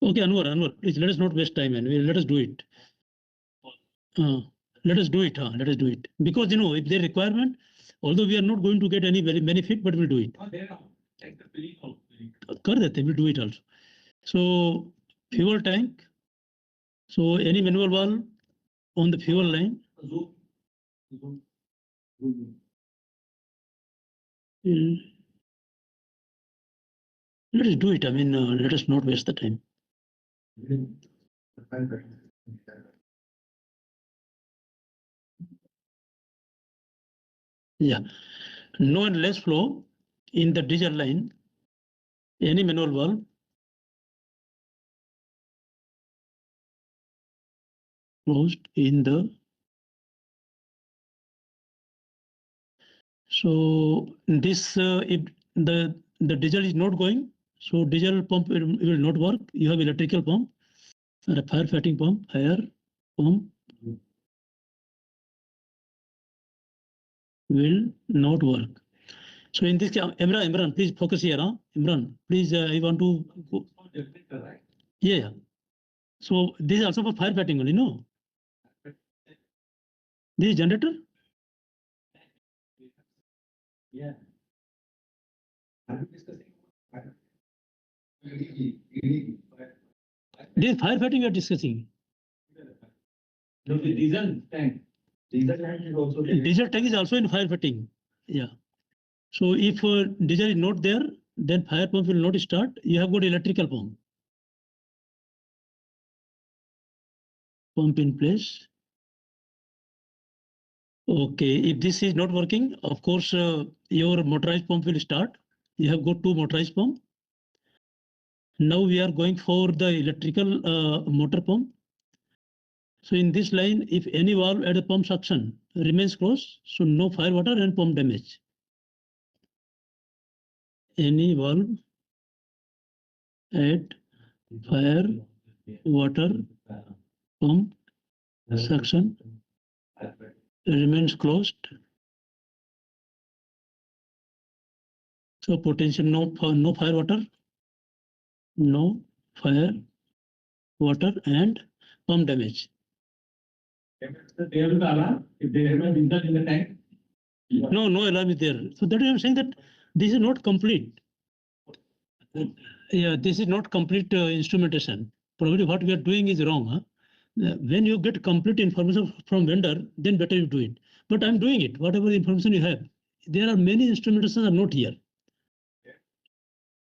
Okay, Anwar, please let us not waste time and let us do it. Let us do it. Let us do it. Because if there requirement, although we are not going to get any very benefit, but we'll do it. We'll do it also. So fuel tank. So any manual valve on the fuel line. Let us do it. I mean, let us not waste the time. Yeah. No and less flow in the diesel line. Any manual valve. Closed in the. So this if the diesel is not going, so diesel pump will not work. You have electrical pump or a firefighting pump, fire pump will not work. So in this case, Imran, please focus here. Imran, please, I want to go. Yeah. So this is also for firefighting only, no? This is generator? Yeah. This firefighting we are discussing. No, the diesel tank. Diesel tank is also. Diesel tank is also in firefighting. Yeah. So if diesel is not there, then fire pump will not start. You have got electrical pump. Pump in place. Okay, if this is not working, of course, your motorized pump will start. You have got 2 motorized pump. Now we are going for the electrical motor pump. So in this line, if any valve at the pump suction remains closed, so no fire, water and pump damage. Any valve at fire, water, pump suction remains closed. So potential no fire, water, no fire, water and pump damage. There will be alarm if there is no diesel in the tank. No alarm is there. So that I am saying that this is not complete. Yeah, this is not complete instrumentation. Probably what we are doing is wrong. When you get complete information from vendor, then better you do it. But I'm doing it. Whatever information you have, there are many instrumentations are not here.